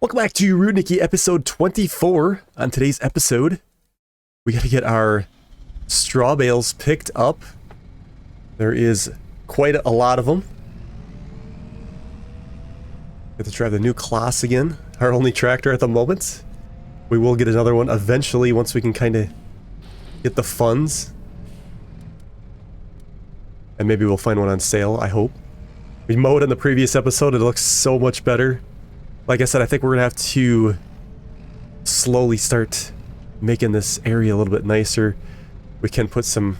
Welcome back to Rudniki episode 24. On today's episode, we got to get our straw bales picked up. There is quite a lot of them. Get to drive the new class again, our only tractor at the moment. We will get another one eventually once we can kind of get the funds. And maybe we'll find one on sale, I hope. We mowed in the previous episode, it looks so much better. Like I said, I think we're gonna have to slowly start making this area a little bit nicer. We can put some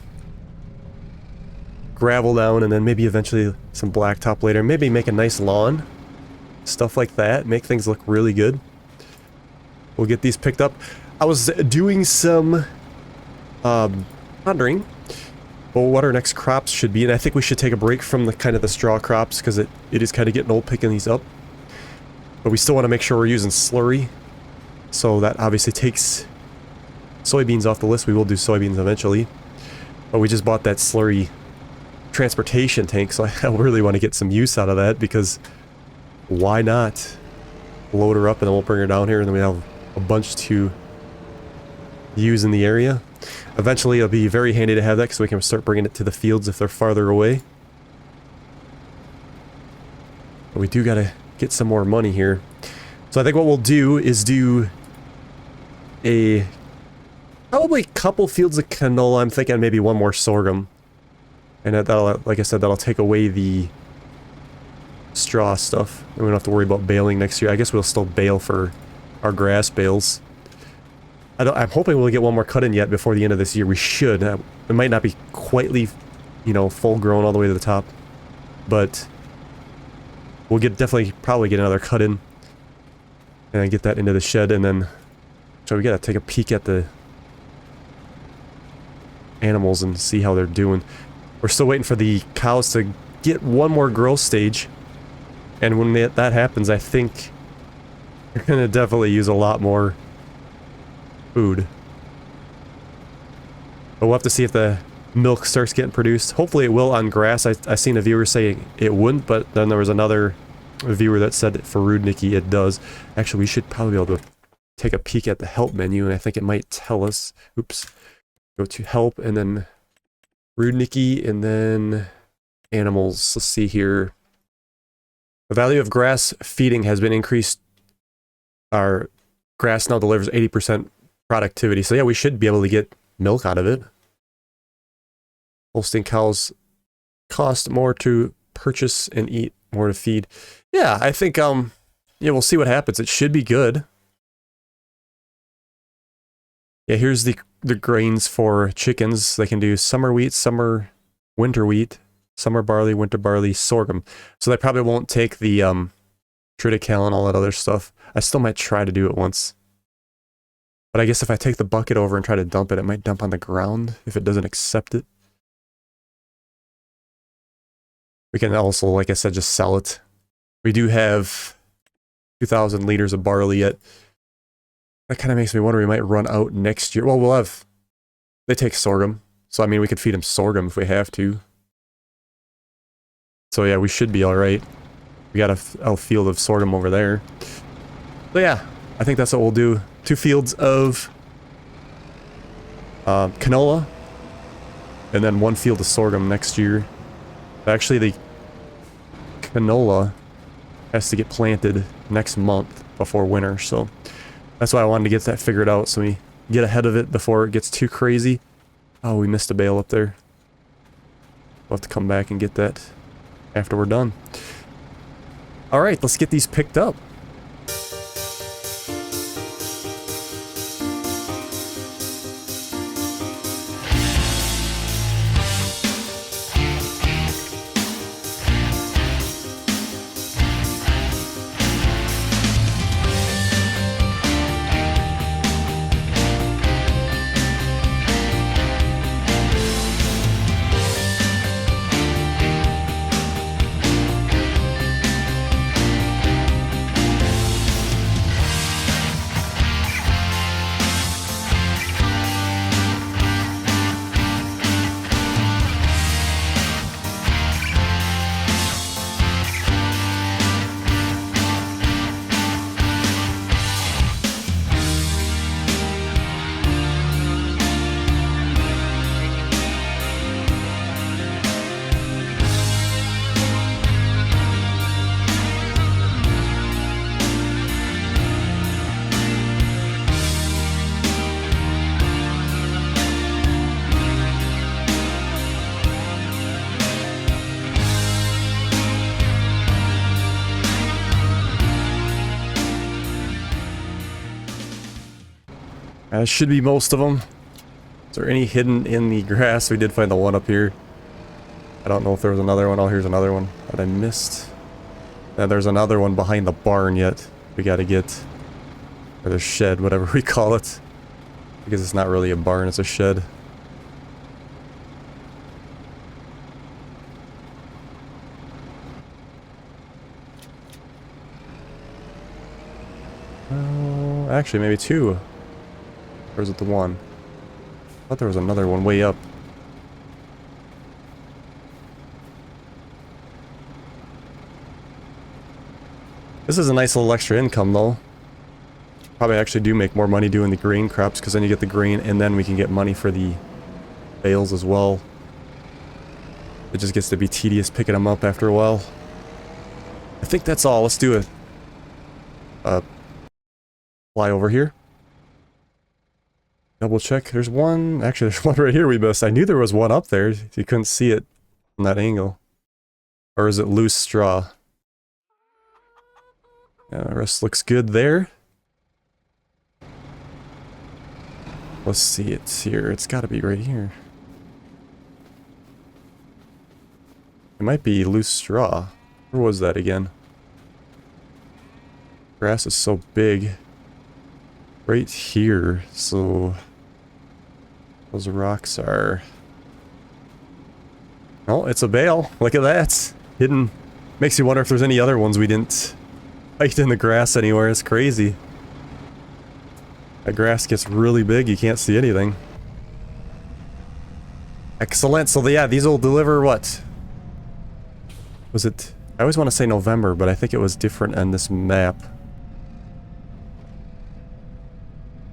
gravel down and then maybe eventually some blacktop later. Maybe make a nice lawn. Stuff like that. Make things look really good. We'll get these picked up. I was doing some pondering about what our next crops should be, and I think we should take a break from the kind of the straw crops because it is kind of getting old picking these up. But we still want to make sure we're using slurry. So that obviously takes soybeans off the list. We will do soybeans eventually. But we just bought that slurry transportation tank, so I really want to get some use out of that because why not load her up and then we'll bring her down here and then we have a bunch to use in the area. Eventually it'll be very handy to have that because we can start bringing it to the fields if they're farther away. But we do got to get some more money here. So I think what we'll do is do probably a couple fields of canola. I'm thinking maybe one more sorghum. And that'll, like I said, that'll take away the straw stuff. And we don't have to worry about baling next year. I guess we'll still bale for our grass bales. I'm hoping we'll get one more cut in yet before the end of this year. We should. It might not be quite, full grown all the way to the top. But we'll probably get another cut in and then get that into the shed, and then so we gotta take a peek at the animals and see how they're doing. We're still waiting for the cows to get one more growth stage, and when that happens, I think you're gonna definitely use a lot more food. But we'll have to see if the milk starts getting produced. Hopefully it will on grass. I seen a viewer saying it wouldn't, but then there was another viewer that said for Rudniki it does. Actually, we should probably be able to take a peek at the help menu, and I think it might tell us. Oops. Go to help, and then Rudniki, and then animals. Let's see here. The value of grass feeding has been increased. Our grass now delivers 80% productivity. So yeah, we should be able to get milk out of it. Holstein cows cost more to purchase and eat more to feed. Yeah, I think, yeah, we'll see what happens. It should be good. Yeah, here's the grains for chickens. They can do summer wheat, summer winter wheat, summer barley, winter barley, sorghum. So they probably won't take the triticale and all that other stuff. I still might try to do it once. But I guess if I take the bucket over and try to dump it, it might dump on the ground if it doesn't accept it. We can also, like I said, just sell it. We do have 2,000 liters of barley yet. That kind of makes me wonder we might run out next year. Well, they take sorghum. So, I mean, we could feed them sorghum if we have to. So, yeah, we should be alright. We got a field of sorghum over there. So, yeah, I think that's what we'll do. 2 fields of canola. And then 1 field of sorghum next year. Actually, the canola has to get planted next month before winter, so that's why I wanted to get that figured out so we get ahead of it before it gets too crazy. Oh, we missed a bale up there. We'll have to come back and get that after we're done. Alright, let's get these picked up. That should be most of them. Is there any hidden in the grass? We did find the one up here. I don't know if there was another one. Oh, here's another one that I missed. And there's another one behind the barn yet. We gotta get... Or the shed, whatever we call it. Because it's not really a barn, it's a shed. Actually, maybe two. Or is it the one? I thought there was another one way up. This is a nice little extra income, though. Probably actually do make more money doing the grain crops, because then you get the grain, and then we can get money for the bales as well. It just gets to be tedious picking them up after a while. I think that's all. Let's do it. Fly over here. Double check. There's one. Actually, there's one right here we missed. I knew there was one up there. You couldn't see it from that angle. Or is it loose straw? Yeah, the rest looks good there. Let's see, it's here. It's got to be right here. It might be loose straw. Where was that again? Grass is so big. Right here, so... Those rocks are... Oh, it's a bale. Look at that. Hidden. Makes you wonder if there's any other ones we didn't hide in the grass anywhere. It's crazy. That grass gets really big, you can't see anything. Excellent. So yeah, these will deliver what? Was it... I always want to say November, but I think it was different on this map.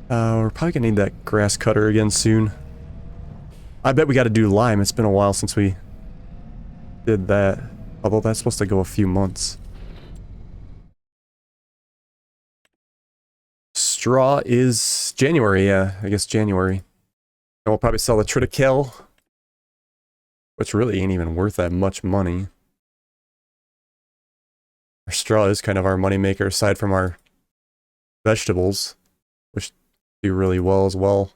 We're probably gonna need that grass cutter again soon. I bet we gotta do lime. It's been a while since we did that. Although that's supposed to go a few months. Straw is January, yeah. I guess January. And we'll probably sell the triticale, which really ain't even worth that much money. Our straw is kind of our moneymaker aside from our vegetables, which do really well as well.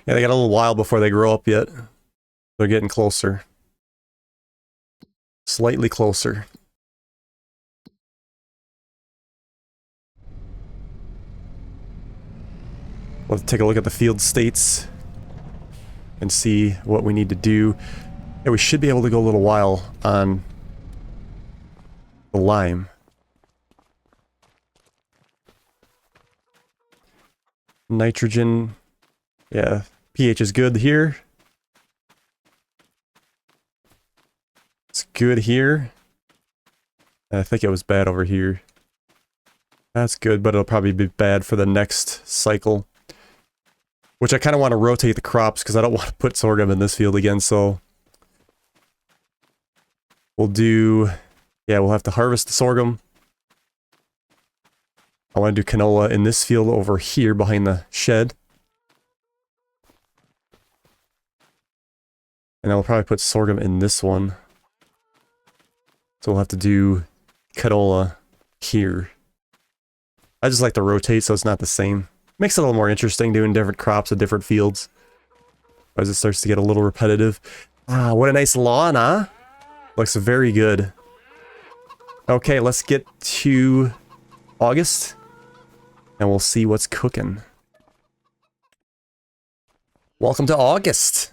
Yeah, they got a little while before they grow up yet. They're getting closer. Slightly closer. We'll take a look at the field states and see what we need to do. Yeah, we should be able to go a little while on the lime. Nitrogen, yeah, pH is good here. It's good here. I think it was bad over here. That's good, but it'll probably be bad for the next cycle. Which I kind of want to rotate the crops because I don't want to put sorghum in this field again, so... We'll do... Yeah, we'll have to harvest the sorghum. I want to do canola in this field over here behind the shed. And then we'll probably put sorghum in this one. So we'll have to do canola here. I just like to rotate so it's not the same. Makes it a little more interesting doing different crops at different fields. As it starts to get a little repetitive. Ah, what a nice lawn, huh? Looks very good. Okay, let's get to August. And we'll see what's cooking. Welcome to August.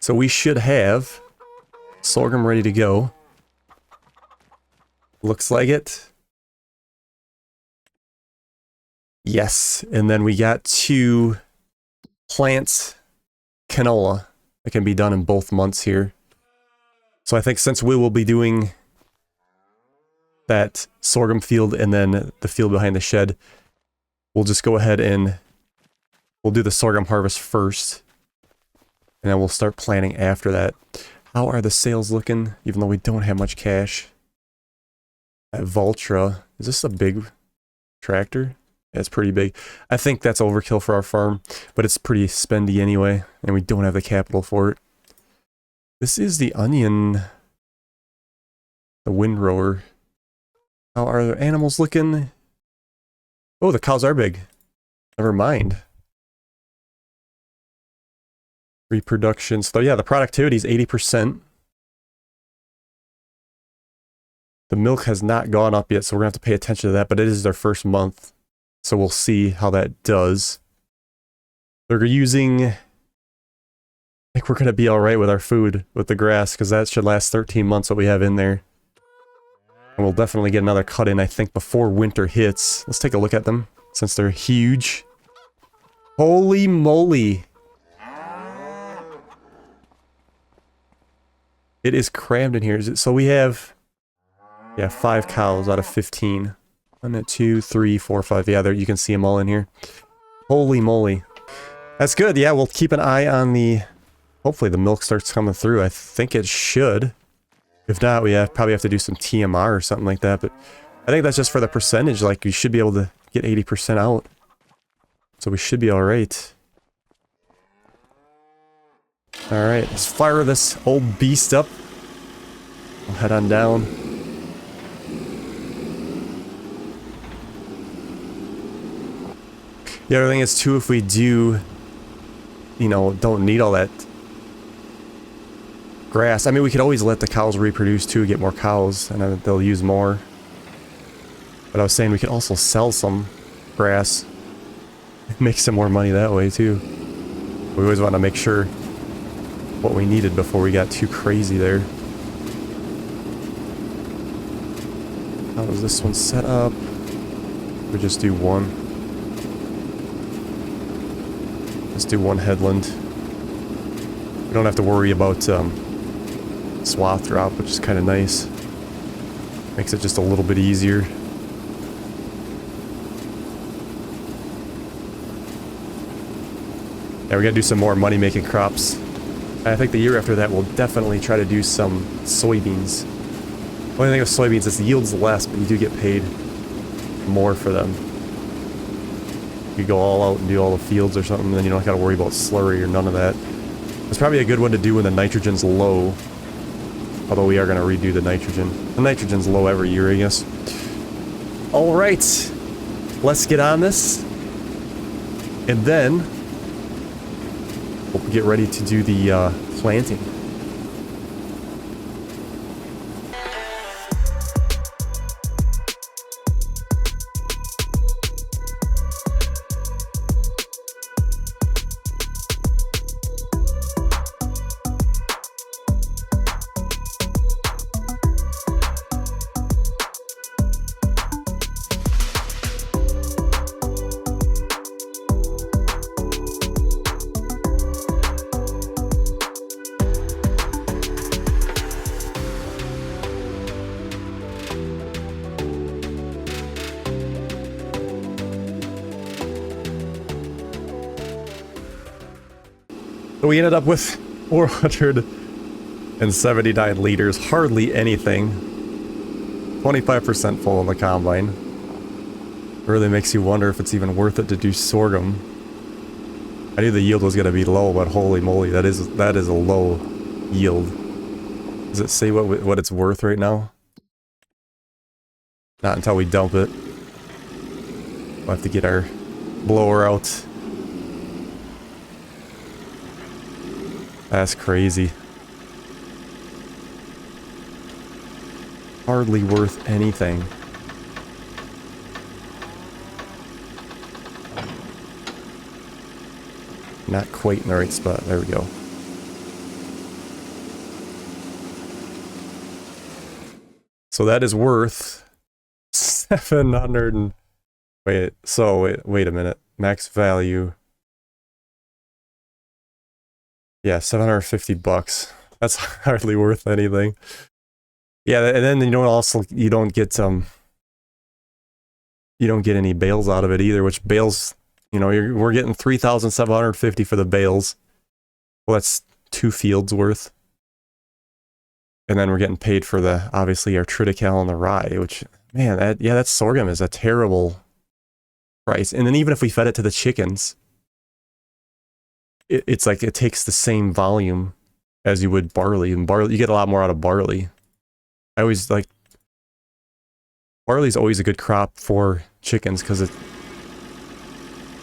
So we should have sorghum ready to go. Looks like it. Yes, and then we got to plant canola. It can be done in both months here. So I think since we will be doing that sorghum field and then the field behind the shed, we'll just go ahead and we'll do the sorghum harvest first. And then we'll start planting after that. How are the sales looking, even though we don't have much cash? At Valtra, is this a big tractor? Yeah, it's pretty big. I think that's overkill for our farm, but it's pretty spendy anyway, and we don't have the capital for it. This is the onion, the windrower. How are the animals looking? Oh, the cows are big. Never mind. Reproduction. So yeah, the productivity is 80%. The milk has not gone up yet, so we're going to have to pay attention to that, but it is their first month. So we'll see how that does. They're using... I think we're going to be alright with our food, with the grass, because that should last 13 months what we have in there. And we'll definitely get another cut in, I think, before winter hits. Let's take a look at them, since they're huge. Holy moly! It is crammed in here. So we have... yeah, 5 cows out of 15. 1, 2, 3, 4, 5. Yeah, there you can see them all in here. Holy moly. That's good. Yeah, we'll keep an eye on the... hopefully the milk starts coming through. I think it should. If not, we probably have to do some TMR or something like that. But I think that's just for the percentage. Like, we should be able to get 80% out. So we should be alright. Alright, let's fire this old beast up. We'll head on down. The other thing is, too, if we do, you know, don't need all that grass. I mean, we could always let the cows reproduce, too, get more cows, and then they'll use more. But I was saying we could also sell some grass. Make some more money that way, too. We always want to make sure what we needed before we got too crazy there. How is this one set up? We just do one. Let's do one headland. We don't have to worry about swath drop, which is kind of nice. Makes it just a little bit easier. Yeah, we gotta do some more money-making crops. I think the year after that, we'll definitely try to do some soybeans. The only thing with soybeans is the yield's less, but you do get paid more for them. You go all out and do all the fields or something, then you don't gotta worry about slurry or none of that. It's probably a good one to do when the nitrogen's low. Although we are gonna redo the nitrogen. The nitrogen's low every year, I guess. Alright. Let's get on this. And then we'll get ready to do the planting. So we ended up with 479 liters, hardly anything. 25% full in the combine. Really makes you wonder if it's even worth it to do sorghum. I knew the yield was going to be low, but holy moly, that is a low yield. Does it say what it's worth right now? Not until we dump it. We'll have to get our blower out. That's crazy. Hardly worth anything. Not quite in the right spot. There we go. So that is worth 700 and... wait a minute. Max value. Yeah, 750 bucks. That's hardly worth anything. Yeah, and then you don't get any bales out of it either, which bales, you know, we're getting 3,750 for the bales. Well, that's 2 fields worth. And then we're getting paid for obviously our triticale and the rye, which, man, that sorghum is a terrible price. And then even if we fed it to the chickens, it's like it takes the same volume as you would barley, and barley, you get a lot more out of barley. I always like, barley's always a good crop for chickens because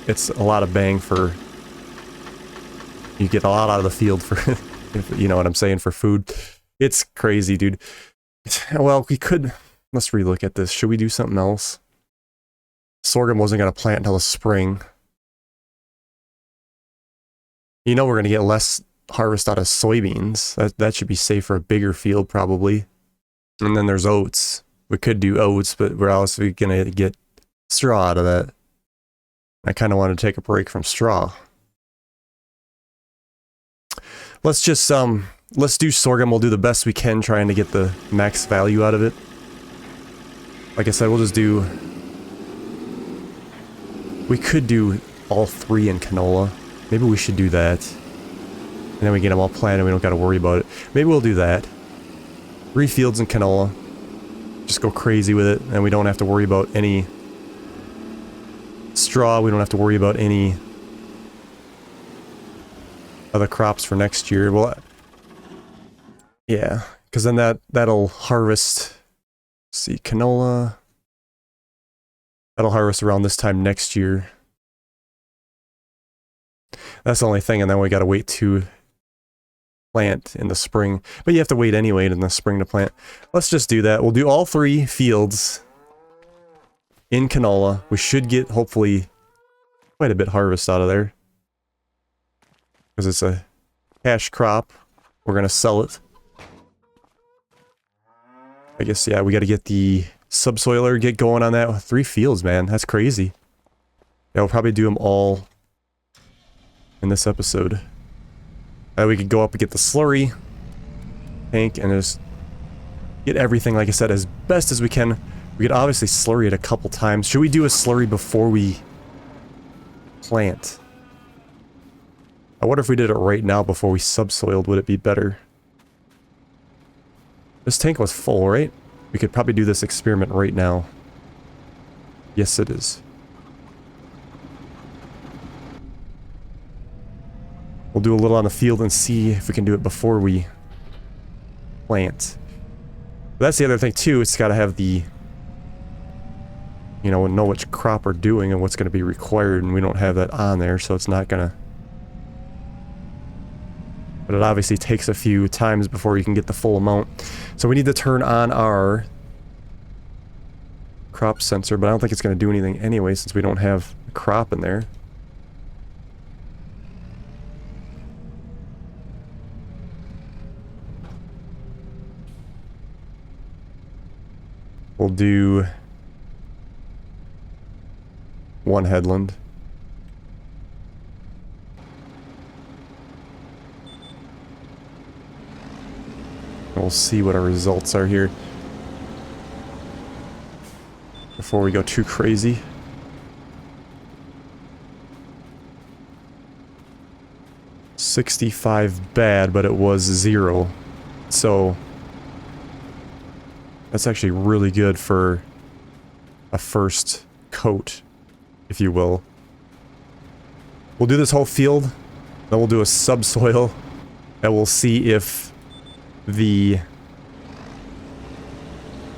it's a lot of bang for... You get a lot out of the field for, if, you know what I'm saying, for food. It's crazy, dude. Well, we could... Let's relook at this. Should we do something else? Sorghum wasn't going to plant until the spring. You know we're going to get less harvest out of soybeans. That should be safe for a bigger field, probably. And then there's oats. We could do oats, but we're also going to get straw out of that. I kind of want to take a break from straw. Let's just, let's do sorghum. We'll do the best we can trying to get the max value out of it. Like I said, we'll just do... We could do all 3 in canola. Maybe we should do that. And then we get them all planted and we don't got to worry about it. Maybe we'll do that. 3 fields in canola. Just go crazy with it, and we don't have to worry about any straw. We don't have to worry about any other crops for next year. Well, yeah, because then that'll harvest. Let's see, canola. That'll harvest around this time next year. That's the only thing, and then we gotta wait to plant in the spring. But you have to wait anyway in the spring to plant. Let's just do that. We'll do all 3 fields in canola. We should get, hopefully, quite a bit harvest out of there. Because it's a cash crop. We're gonna sell it. I guess, yeah, we gotta get the subsoiler, get going on that. 3 fields, man. That's crazy. Yeah, we'll probably do them all in this episode. We could go up and get the slurry tank and just get everything, like I said, as best as we can. We could obviously slurry it a couple times. Should we do a slurry before we plant? I wonder if we did it right now before we subsoiled, would it be better? This tank was full, right? We could probably do this experiment right now. Yes, it is. We'll do a little on the field and see if we can do it before we plant. But that's the other thing too, it's got to have the... You know which crop we're doing and what's going to be required, and we don't have that on there, so it's not going to... But it obviously takes a few times before you can get the full amount. So we need to turn on our crop sensor, but I don't think it's going to do anything anyway since we don't have a crop in there. We'll do 1 headland. We'll see what our results are here before we go too crazy. $65 bad, but it was 0. So that's actually really good for a first coat, if you will. We'll do this whole field, then we'll do a subsoil, and we'll see if the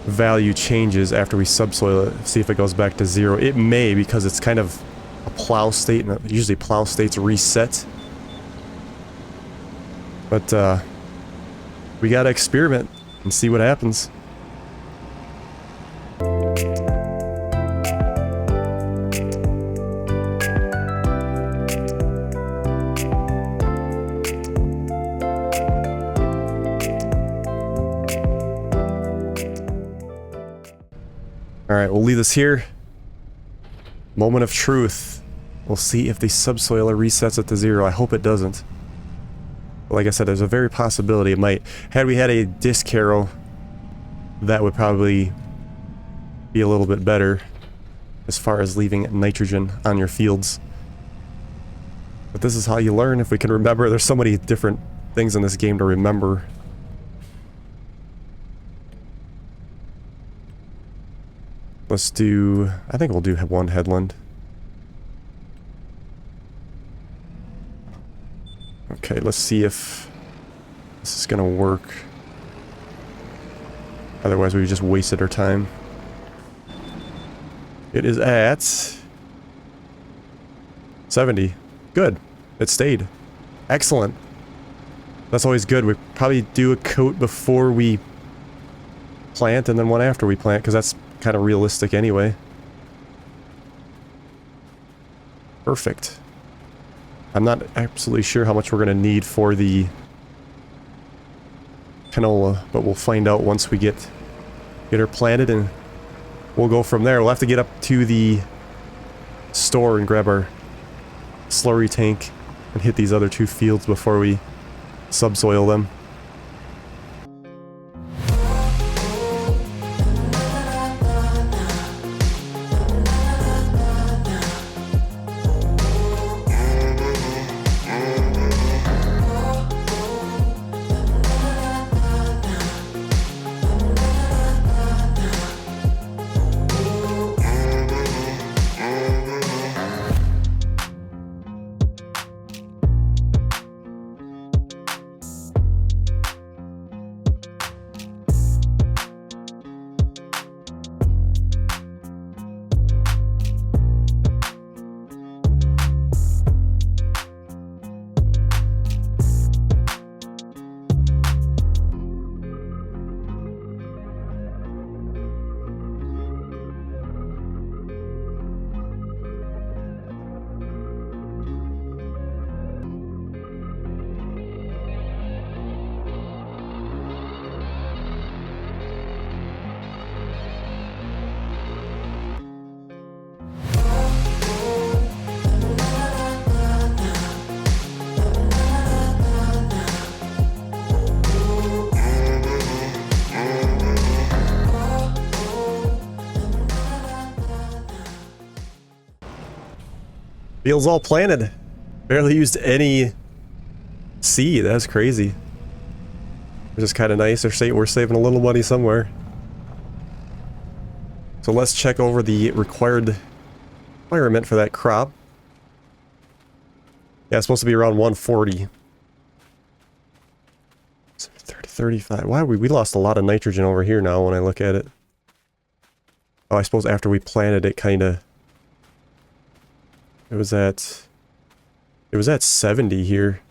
value changes after we subsoil it. See if it goes back to 0. It may, because it's kind of a plow state, and usually plow states reset. But we gotta experiment and see what happens. Alright, we'll leave this here. Moment of truth. We'll see if the subsoiler resets it to 0. I hope it doesn't. But like I said, there's a very possibility it might. Had we had a disc harrow, that would probably be a little bit better as far as leaving nitrogen on your fields. But this is how you learn, if we can remember. There's so many different things in this game to remember. Let's do... I think we'll do 1 headland. Okay, let's see if this is gonna work. Otherwise, we just wasted our time. It is at 70. Good. It stayed. Excellent. That's always good. We probably do a coat before we plant and then one after we plant, because that's kind of realistic anyway. Perfect. I'm not absolutely sure how much we're going to need for the canola, but we'll find out once we get her planted, and we'll go from there. We'll have to get up to the store and grab our slurry tank and hit these other 2 fields before we subsoil them. Field's all planted. Barely used any seed. That's crazy. Which is kind of nice. We're saving a little money somewhere. So let's check over the required requirement for that crop. Yeah, it's supposed to be around 140. 30, 35. Why we lost a lot of nitrogen over here now when I look at it. Oh, I suppose after we planted it kind of... It was at 70 here.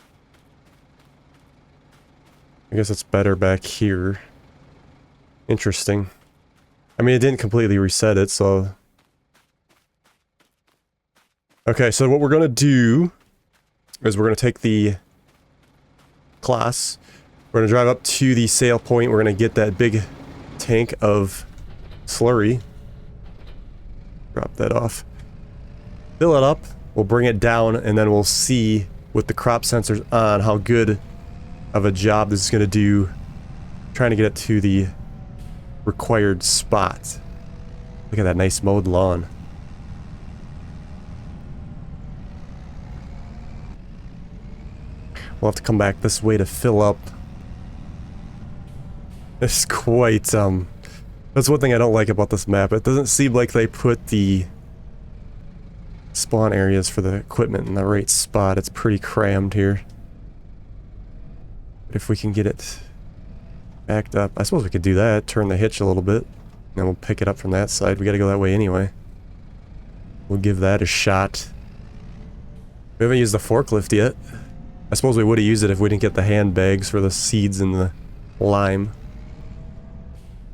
I guess it's better back here. Interesting. I mean, it didn't completely reset it, so... Okay, so what we're gonna do is we're gonna take the class. We're gonna drive up to the sale point. We're gonna get that big tank of slurry. Drop that off. Fill it up, we'll bring it down, and then we'll see with the crop sensors on how good of a job this is going to do trying to get it to the required spot. Look at that nice mowed lawn. We'll have to come back this way to fill up. It's quite, that's one thing I don't like about this map. It doesn't seem like they put the spawn areas for the equipment in the right spot. It's pretty crammed here. But if we can get it backed up, I suppose we could do that. Turn the hitch a little bit, and then we'll pick it up from that side. We gotta go that way anyway. We'll give that a shot. We haven't used the forklift yet. I suppose we would have used it if we didn't get the handbags for the seeds and the lime.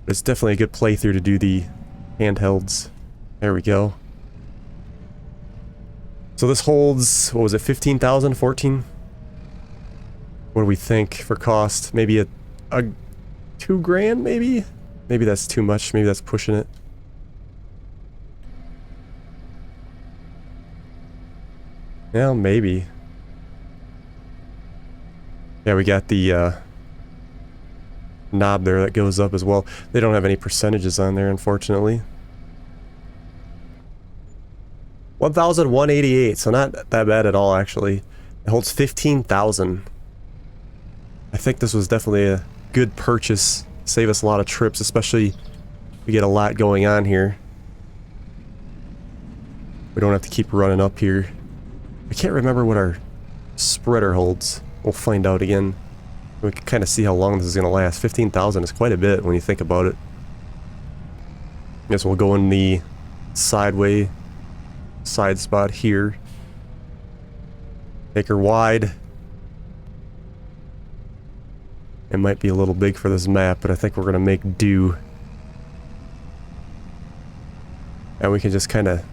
But it's definitely a good playthrough to do the handhelds. There we go. So this holds, what was it, 15,000, 14? What do we think for cost? Maybe a 2 grand, maybe? Maybe that's too much. Maybe that's pushing it. Yeah, maybe. Yeah, we got the knob there that goes up as well. They don't have any percentages on there, unfortunately. 1,188, so not that bad at all, actually. It holds 15,000. I think this was definitely a good purchase. Save us a lot of trips, especially if we get a lot going on here. We don't have to keep running up here. I can't remember what our spreader holds. We'll find out again. We can kind of see how long this is going to last. 15,000 is quite a bit when you think about it. Guess we'll go in the side spot here. Take her wide. It might be a little big for this map, but I think we're gonna make do. And we can just kind of,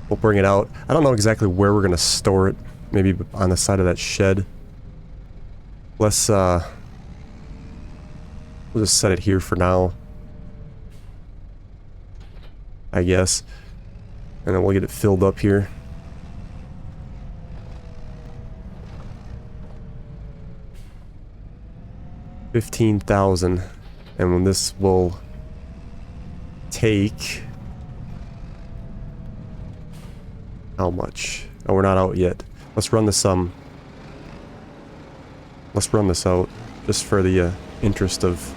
we'll bring it out. I don't know exactly where we're gonna store it. Maybe on the side of that shed. Let's, we'll just set it here for now, I guess. And then we'll get it filled up here. $15,000. And when this will take... How much? Oh, we're not out yet. Let's run this, let's run this out, just for the, interest of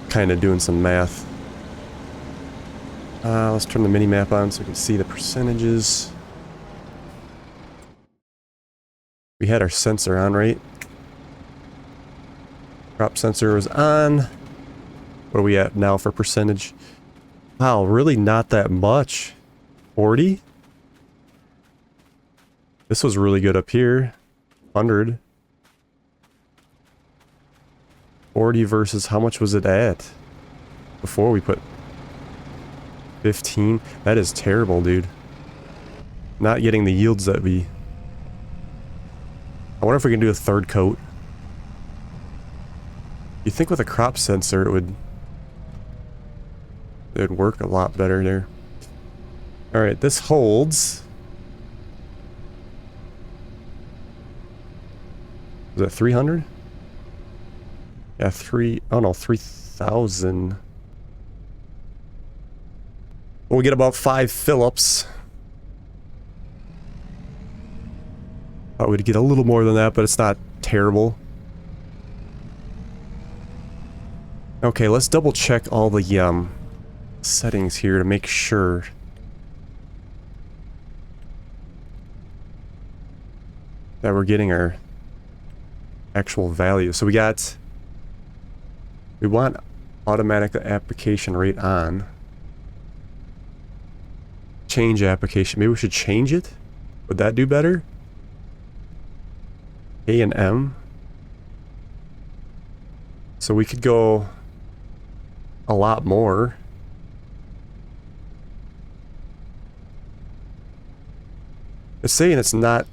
kind of doing some math. Let's turn the mini-map on so we can see the percentages. We had our sensor on, right? Crop sensor was on. What are we at now for percentage? Wow, really not that much. 40? This was really good up here. 100. 40 versus how much was it at? Before we put 15? That is terrible, dude. Not getting the yields that we... I wonder if we can do a third coat. You think with a crop sensor it would work a lot better there. Alright, this holds. Is that 300? Yeah, 3,000. We'll get about 5 fill-ups. Thought we'd get a little more than that, but it's not terrible. Okay, let's double check all the settings here to make sure. That we're getting our actual value. So we want automatic application rate on. Change application. Maybe we should change it? Would that do better? A and M. So we could go a lot more. It's saying it's not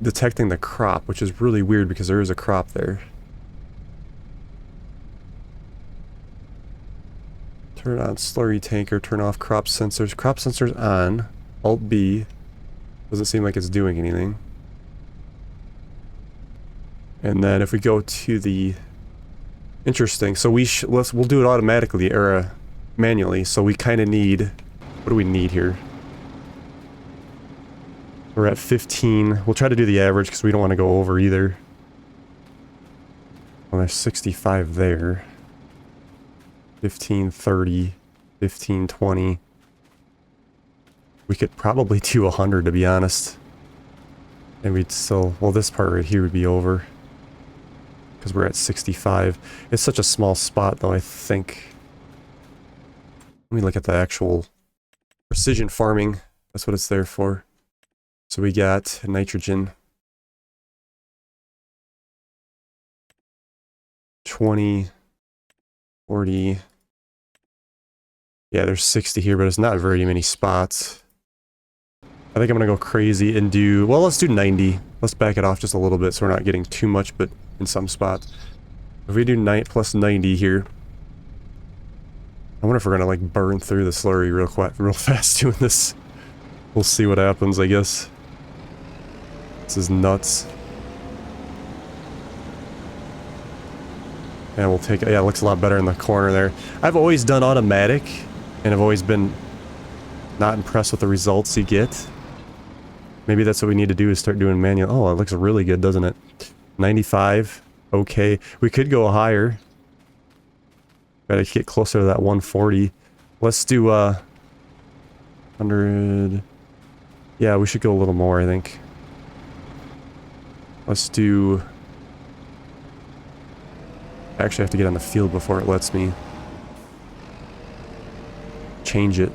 detecting the crop, which is really weird because there is a crop there. Turn on slurry tanker, turn off crop sensors. Crop sensors on. Alt B. Doesn't seem like it's doing anything. And then if we go to the... Interesting. So we'll do it automatically or manually. So we kind of need... What do we need here? We're at 15. We'll try to do the average because we don't want to go over either. Well, there's 65 there. 15, 30, 15, 20. We could probably do 100 to be honest. And we'd still... Well, this part right here would be over. Because we're at 65. It's such a small spot though, I think. Let me look at the actual precision farming. That's what it's there for. So we got nitrogen. 20, 40. Yeah, there's 60 here, but it's not very many spots. I think I'm gonna go crazy and do... Well, let's do 90. Let's back it off just a little bit so we're not getting too much, but in some spots. If we do plus 90 here... I wonder if we're gonna, like, burn through the slurry real fast doing this. We'll see what happens, I guess. This is nuts. And we'll take... Yeah, it looks a lot better in the corner there. I've always done automatic, and I've always been not impressed with the results you get. Maybe that's what we need to do is start doing manual. Oh, it looks really good, doesn't it? 95. Okay. We could go higher. Gotta get closer to that 140. Let's do 100. Yeah, we should go a little more, I think. Let's do... I actually have to get on the field before it lets me change it.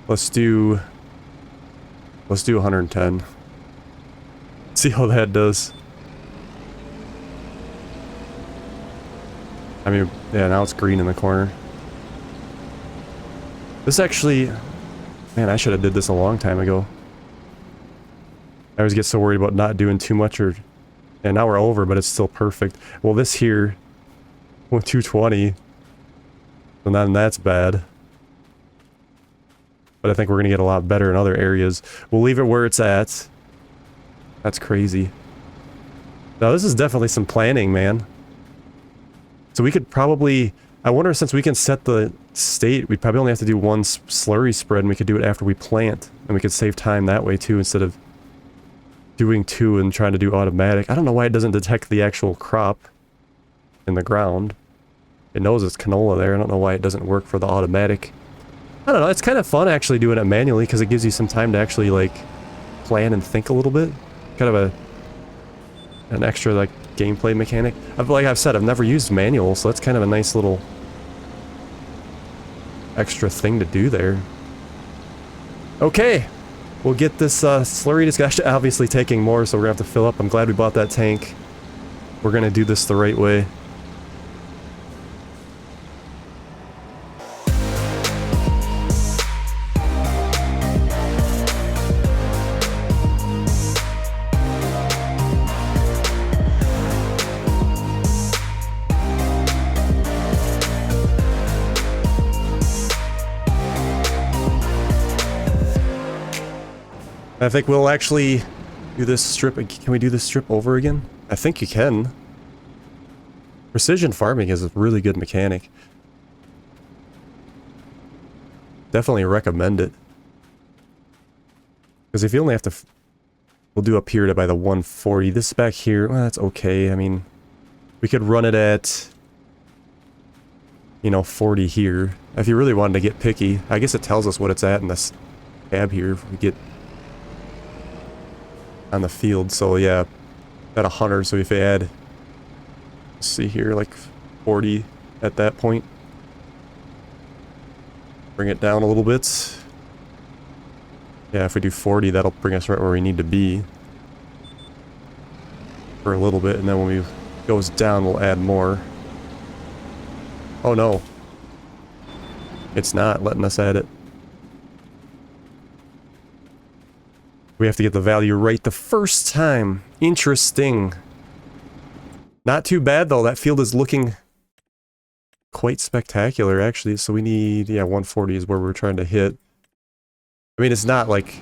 Let's do Let's do 110. See how that does. I mean, yeah, now it's green in the corner. This actually... Man, I should have did this a long time ago. I always get so worried about not doing too much or... And now we're over, but it's still perfect. Well, this here... Well, 220. So then that's bad. But I think we're going to get a lot better in other areas. We'll leave it where it's at. That's crazy. Now, this is definitely some planning, man. So we could probably... I wonder, since we can set the state, we'd probably only have to do one slurry spread, and we could do it after we plant. And we could save time that way, too, instead of doing two and trying to do automatic. I don't know why it doesn't detect the actual crop in the ground. It knows it's canola there. I don't know why it doesn't work for the automatic. I don't know. It's kind of fun, actually, doing it manually, because it gives you some time to actually, like, plan and think a little bit. Kind of an extra, like, gameplay mechanic. Like I've said, I've never used manual, so that's kind of a nice little extra thing to do there. Okay, we'll get this slurry discussion. Obviously taking more, so we're gonna have to fill up. I'm glad we bought that tank. We're gonna do this the right way. I think we'll actually do this strip. Can we do this strip over again? I think you can. Precision farming is a really good mechanic. Definitely recommend it. Because if you only have to... We'll do up here to by the 140. This back here, well, that's okay. I mean, we could run it at... You know, 40 here. If you really wanted to get picky. I guess it tells us what it's at in this tab here. If we get... on the field, so yeah, at 100, so if we add, let's see here, like 40 at that point, bring it down a little bit. Yeah, if we do 40, that'll bring us right where we need to be for a little bit, and then when it goes down, we'll add more. Oh no, it's not letting us add it. We have to get the value right the first time. Interesting. Not too bad, though. That field is looking quite spectacular, actually. So we need... Yeah, 140 is where we're trying to hit. I mean, it's not, like,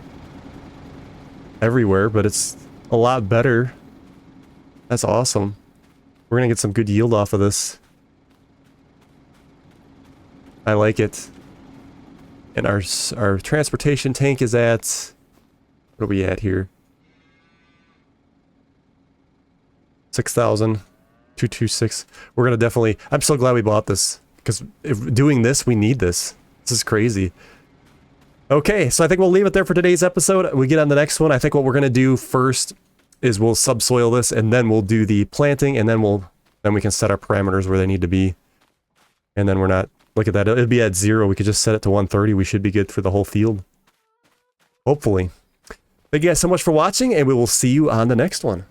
everywhere, but it's a lot better. That's awesome. We're gonna get some good yield off of this. I like it. And our transportation tank is at... What are we at here? 6,226. We're gonna definitely... I'm so glad we bought this. Because if doing this, we need this. This is crazy. Okay, so I think we'll leave it there for today's episode. We get on the next one. I think what we're gonna do first is we'll subsoil this, and then we'll do the planting, and then we can set our parameters where they need to be. And then we're not... Look at that. It'll be at 0. We could just set it to 130. We should be good for the whole field. Hopefully. Thank you guys so much for watching, and we will see you on the next one.